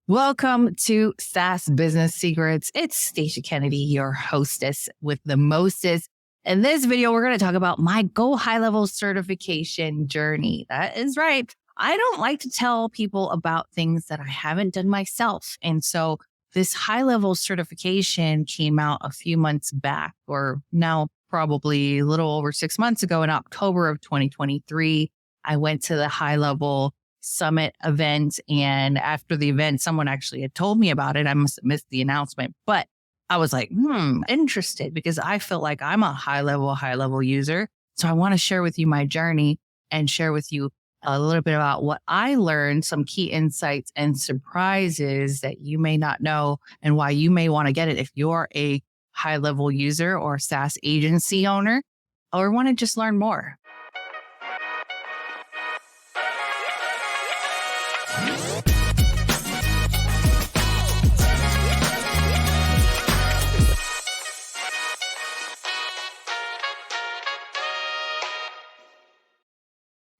Welcome to SaaS Business Secrets. It's Stacia Kennedy, your hostess with the mostest. In this video, we're going to talk about my GoHighLevel certification journey. That is right. I don't like to tell people about things that I haven't done myself. And so this high-level certification came out a few months back, or now probably a little over 6 months ago in October of 2023. I went to the Highlevel Summit event. And after the event, someone actually had told me about it. I must have missed the announcement, but I was like, interested because I feel like I'm a high level user. So I want to share with you my journey and share with you a little bit about what I learned, some key insights and surprises that you may not know and why you may want to get it if you're a high level user or SaaS agency owner or want to just learn more.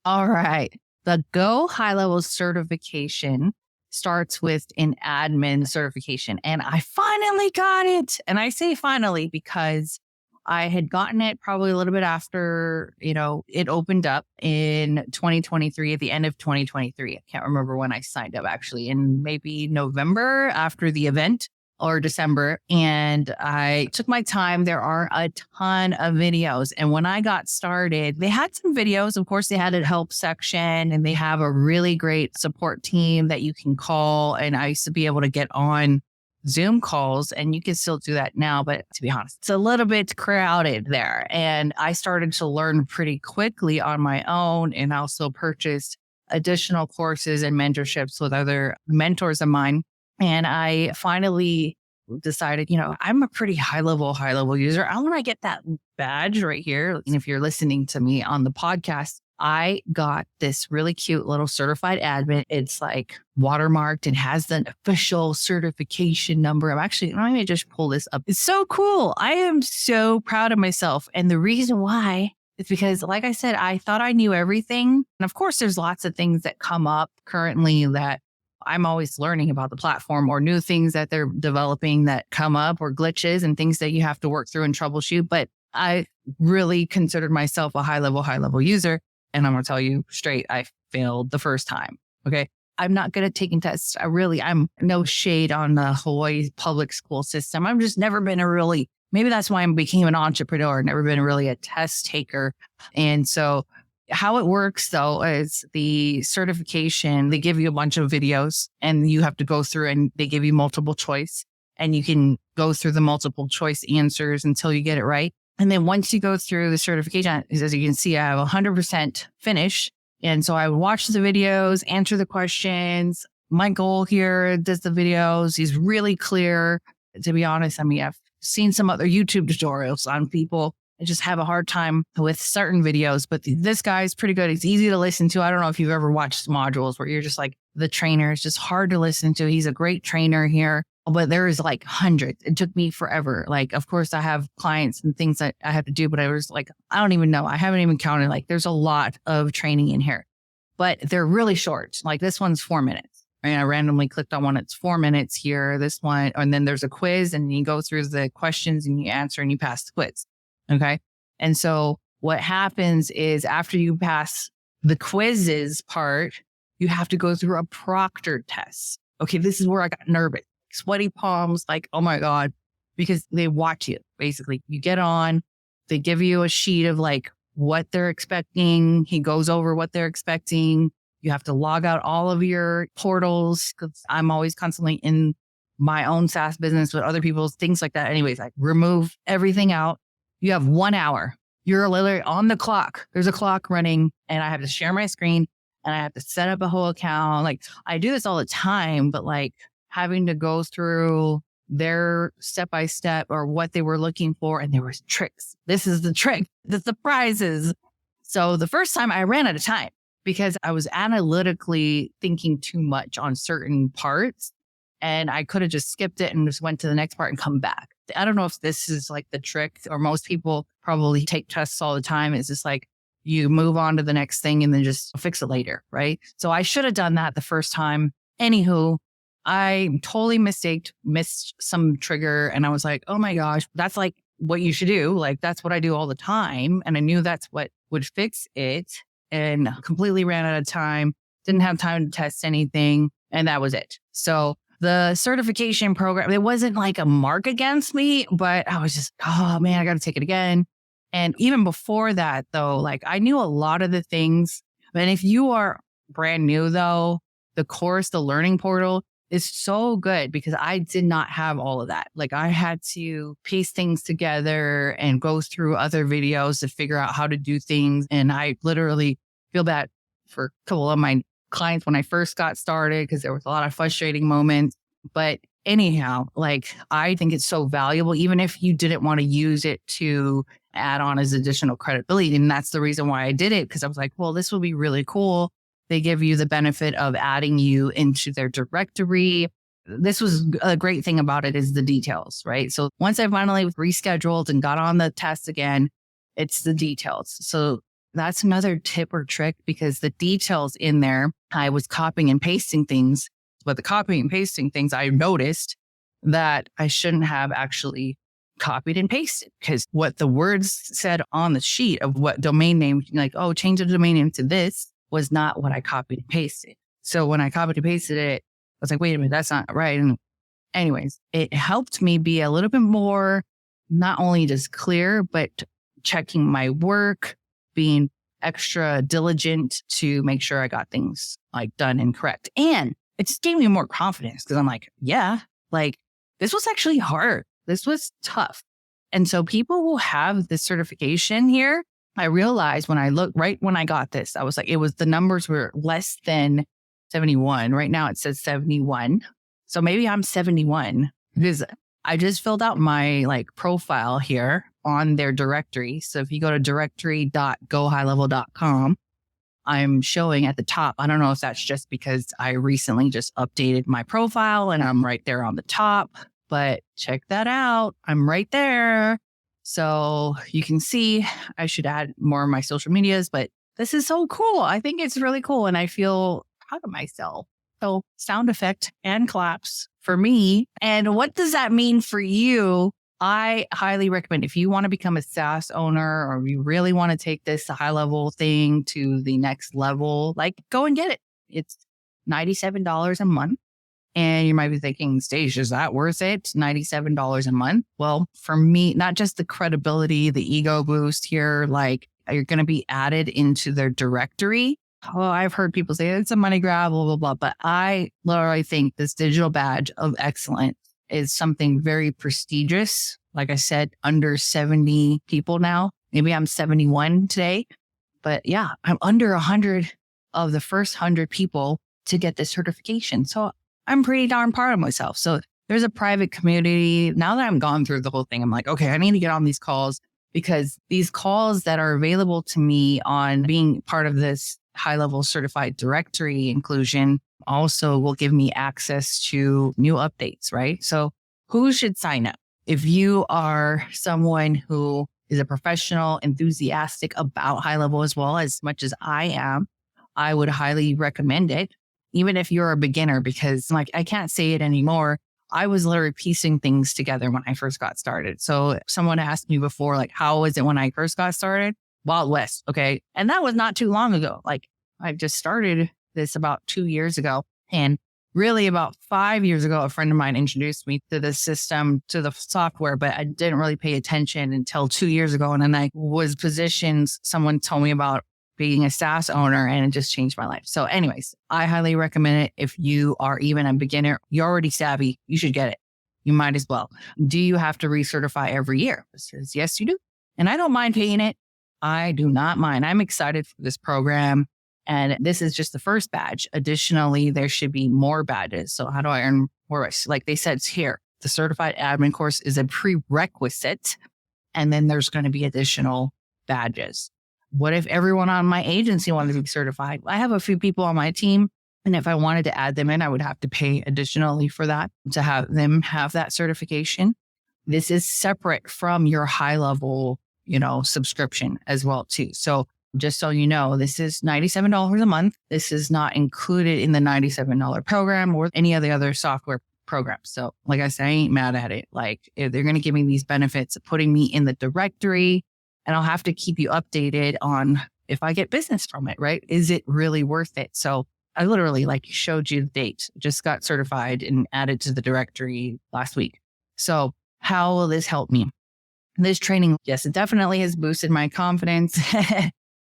All right. The GoHighLevel certification starts with an admin certification. And I finally got it. And I say finally because I had gotten it probably a little bit after, it opened up in 2023, at the end of 2023. I can't remember when I signed up actually, in maybe November after the event or December. And I took my time. There are a ton of videos. And when I got started, they had some videos. Of course, they had a help section and they have a really great support team that you can call. And I used to be able to get on Zoom calls, and you can still do that now. But to be honest, it's a little bit crowded there. And I started to learn pretty quickly on my own and also purchased additional courses and mentorships with other mentors of mine. And I finally decided, I'm a pretty high level user. I want to get that badge right here. And if you're listening to me on the podcast, I got this really cute little certified admin. It's like watermarked and has the official certification number. Let me just pull this up. It's so cool. I am so proud of myself. And the reason why is because, like I said, I thought I knew everything. And of course, there's lots of things that come up currently that I'm always learning about the platform or new things that they're developing that come up or glitches and things that you have to work through and troubleshoot. But I really considered myself a high level user. And I'm going to tell you straight, I failed the first time. Okay. I'm not good at taking tests. I'm no shade on the Hawaii public school system. I've just never been maybe that's why I became an entrepreneur, never been really a test taker. And so how it works though is the certification, they give you a bunch of videos and you have to go through and they give you multiple choice and you can go through the multiple choice answers until you get it right. And then once you go through the certification, as you can see, I have 100% finish. And so I would watch the videos, answer the questions. My goal here does the videos. He's really clear. To be honest, I've seen some other YouTube tutorials on people. I just have a hard time with certain videos, but this guy's pretty good. He's easy to listen to. I don't know if you've ever watched modules where you're just like, the trainer is just hard to listen to. He's a great trainer here, but there is like hundreds. It took me forever. Like, of course I have clients and things that I have to do, but I was like, I don't even know. I haven't even counted. Like there's a lot of training in here, but they're really short. Like this one's 4 minutes. And I randomly clicked on one. It's 4 minutes here, this one. And then there's a quiz and you go through the questions and you answer and you pass the quiz. Okay. And so what happens is after you pass the quizzes part, you have to go through a proctored test. Okay. This is where I got nervous, sweaty palms, like, oh my God, because they watch you. Basically, you get on, they give you a sheet of like what they're expecting. He goes over what they're expecting. You have to log out all of your portals because I'm always constantly in my own SaaS business with other people's things like that. Anyways, I remove everything out. You have 1 hour. You're literally on the clock. There's a clock running and I have to share my screen and I have to set up a whole account. Like I do this all the time, but like having to go through their step-by-step or what they were looking for. And there was tricks. This is the trick, the surprises. So the first time I ran out of time because I was analytically thinking too much on certain parts. And I could have just skipped it and just went to the next part and come back. I don't know if this is like the trick or most people probably take tests all the time. It's just like you move on to the next thing and then just fix it later, right? So I should have done that the first time. Anywho, I totally missed some trigger. And I was like, oh my gosh, that's like what you should do. Like, that's what I do all the time. And I knew that's what would fix it, and completely ran out of time. Didn't have time to test anything. And that was it. So the certification program, it wasn't like a mark against me, but I was just, oh man, I got to take it again. And even before that though, like I knew a lot of the things. But if you are brand new though, the course, the learning portal is so good because I did not have all of that. Like I had to piece things together and go through other videos to figure out how to do things. And I literally feel bad for a couple of my clients when I first got started because there was a lot of frustrating moments. But anyhow, like I think it's so valuable, even if you didn't want to use it to add on as additional credibility. And that's the reason why I did it, because I was like, well, this will be really cool. They give you the benefit of adding you into their directory. This was a great thing about it is the details, right? So once I finally rescheduled and got on the test again, it's the details. So that's another tip or trick, because the details in there, I was copying and pasting things, but the copying and pasting things, I noticed that I shouldn't have actually copied and pasted, because what the words said on the sheet of what domain name, like, oh, change the domain name to this, was not what I copied and pasted. So when I copied and pasted it, I was like, wait a minute, that's not right. And anyways, it helped me be a little bit more, not only just clear, but checking my work, being extra diligent to make sure I got things like done and correct. And it just gave me more confidence because I'm like, yeah, like this was actually hard. This was tough. And so people will have this certification here. I realized when I looked right when I got this, I was like, the numbers were less than 71. Right now it says 71. So maybe I'm 71 because I just filled out my like profile here on their directory. So if you go to directory.gohighlevel.com, I'm showing at the top. I don't know if that's just because I recently just updated my profile and I'm right there on the top, but check that out. I'm right there. So you can see I should add more of my social medias, but this is so cool. I think it's really cool. And I feel proud of myself. So sound effect and claps for me. And what does that mean for you? I highly recommend if you want to become a SaaS owner or you really want to take this high level thing to the next level, like go and get it. It's $97 a month. And you might be thinking, Stacia, is that worth it? $97 a month? Well, for me, not just the credibility, the ego boost here, like you're going to be added into their directory. Oh, I've heard people say it's a money grab, blah, blah, blah. But I literally think this digital badge of excellence is something very prestigious. Like I said, under 70 people now. Maybe I'm 71 today. But yeah, I'm under 100 of the first 100 people to get this certification. So I'm pretty darn proud of myself. So there's a private community. Now that I'm gone through the whole thing, I'm like, okay, I need to get on these calls, because these calls that are available to me on being part of this high-level certified directory inclusion also will give me access to new updates, right? So who should sign up? If you are someone who is a professional, enthusiastic about high level as well as much as I am, I would highly recommend it. Even if you're a beginner, because like, I can't say it anymore. I was literally piecing things together when I first got started. So someone asked me before, like, how was it when I first got started? Wild West. Okay. And that was not too long ago. Like I just started this about 2 years ago. And really about 5 years ago, a friend of mine introduced me to the system, to the software, but I didn't really pay attention until 2 years ago. And then I was positioned, someone told me about being a SaaS owner, and it just changed my life. So anyways, I highly recommend it. If you are even a beginner, you're already savvy, you should get it. You might as well. Do you have to recertify every year? It says, yes, you do. And I don't mind paying it. I do not mind. I'm excited for this program. And this is just the first badge. Additionally, there should be more badges. So how do I earn more? Like they said, it's here. The certified admin course is a prerequisite. And then there's going to be additional badges. What if everyone on my agency wanted to be certified? I have a few people on my team, and if I wanted to add them in, I would have to pay additionally for that to have them have that certification. This is separate from your high level, subscription as well too. So just so you know, this is $97 a month. This is not included in the $97 program or any of the other software programs. So like I said, I ain't mad at it. Like if they're going to give me these benefits of putting me in the directory, and I'll have to keep you updated on if I get business from it, right? Is it really worth it? So I literally like showed you the date, just got certified and added to the directory last week. So how will this help me? This training, yes, it definitely has boosted my confidence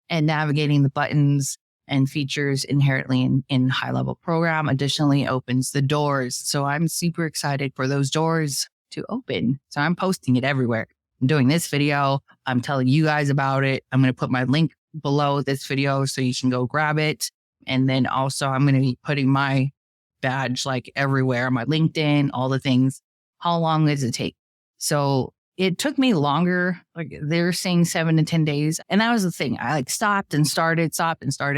and navigating the buttons and features inherently in high-level program. Additionally, opens the doors. So I'm super excited for those doors to open. So I'm posting it everywhere. I'm doing this video. I'm telling you guys about it. I'm going to put my link below this video so you can go grab it. And then also I'm going to be putting my badge like everywhere, my LinkedIn, all the things. How long does it take? So it took me longer. Like they're saying 7 to 10 days. And that was the thing. I like stopped and started.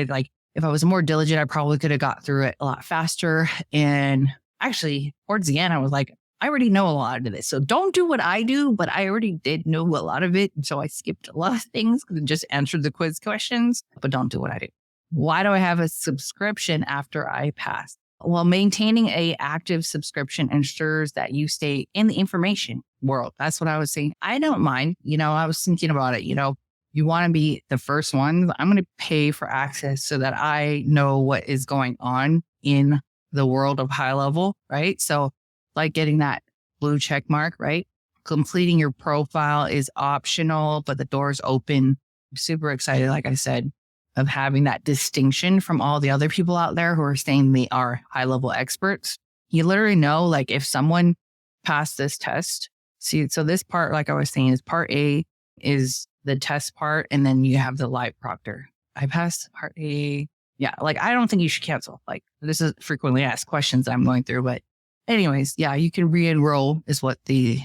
Like if I was more diligent, I probably could have got through it a lot faster. And actually towards the end, I was like, I already know a lot of this. So don't do what I do, but I already did know a lot of it. So I skipped a lot of things and just answered the quiz questions, but don't do what I do. Why do I have a subscription after I pass? Well, maintaining a active subscription ensures that you stay in the information world. That's what I was saying. I don't mind. I was thinking about it. You want to be the first one. I'm going to pay for access so that I know what is going on in the world of high level, right? So like getting that blue check mark, right? Completing your profile is optional, but the door's open. I'm super excited, like I said, of having that distinction from all the other people out there who are saying they are high level experts. You literally know, like if someone passed this test, see, so this part, like I was saying, is part A is the test part. And then you have the live proctor. I passed part A. Yeah. Like, I don't think you should cancel. Like this is frequently asked questions I'm going through, but anyways, yeah, you can re-enroll is what the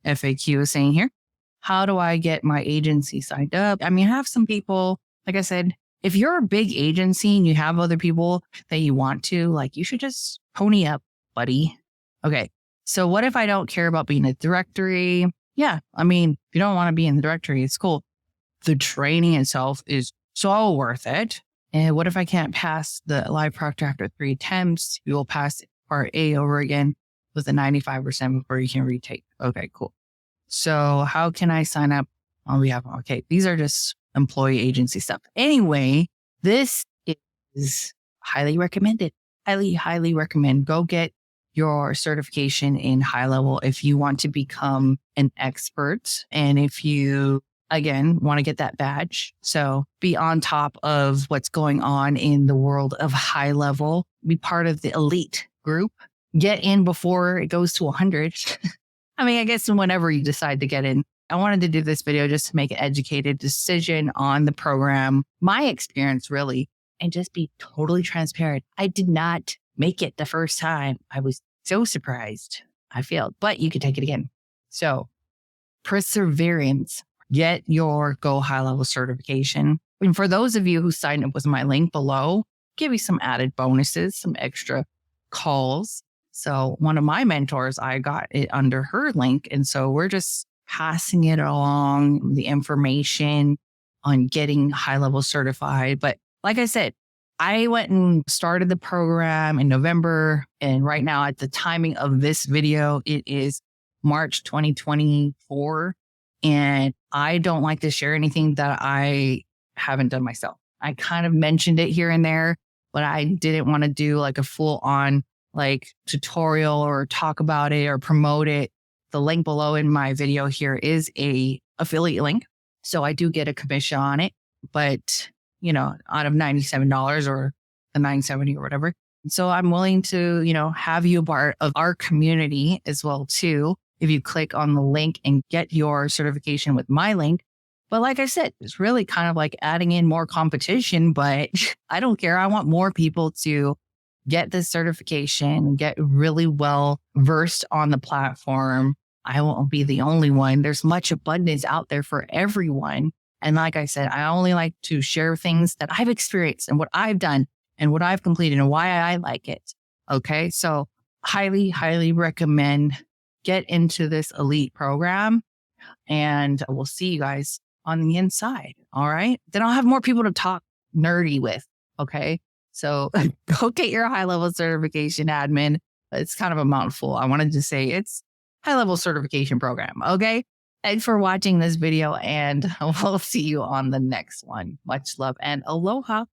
FAQ is saying here. How do I get my agency signed up? I mean, I have some people, like I said, if you're a big agency and you have other people that you want to, like, you should just pony up, buddy. Okay. So what if I don't care about being a directory? Yeah. I mean, if you don't want to be in the directory, it's cool. The training itself is so worth it. And what if I can't pass the live proctor after 3 attempts? You will pass part A over again with a 95% before you can retake. Okay, cool. So how can I sign up on behalf of, okay, these are just employee agency stuff. Anyway, this is highly recommended. Highly recommend. Go get your certification in high level if you want to become an expert. And if you, again, want to get that badge. So be on top of what's going on in the world of high level. Be part of the elite group. Get in before it goes to 100. I mean, I guess whenever you decide to get in. I wanted to do this video just to make an educated decision on the program, my experience really, and just be totally transparent. I did not make it the first time. I was so surprised. I failed, but you can take it again. So perseverance, get your GoHighLevel certification. And for those of you who signed up with my link below, give you some added bonuses, some extra calls. So one of my mentors, I got it under her link. And so we're just passing it along, the information on getting high level certified. But like I said, I went and started the program in November. And right now at the timing of this video, it is March 2024. And I don't like to share anything that I haven't done myself. I kind of mentioned it here and there, but I didn't want to do like a full on like tutorial or talk about it or promote it. The link below in my video here is a affiliate link. So I do get a commission on it, but out of $97 or the $970 or whatever. So I'm willing to, have you a part of our community as well too. If you click on the link and get your certification with my link. But like I said, it's really kind of like adding in more competition, but I don't care. I want more people to get this certification, get really well versed on the platform. I won't be the only one. There's much abundance out there for everyone. And like I said, I only like to share things that I've experienced and what I've done and what I've completed and why I like it. Okay. So highly recommend get into this elite program, and we'll see you guys on the inside. All right. Then I'll have more people to talk nerdy with. Okay. So go get your high level certification admin. It's kind of a mouthful. I wanted to say it's high level certification program. Okay. Thanks for watching this video, and we'll see you on the next one. Much love and aloha.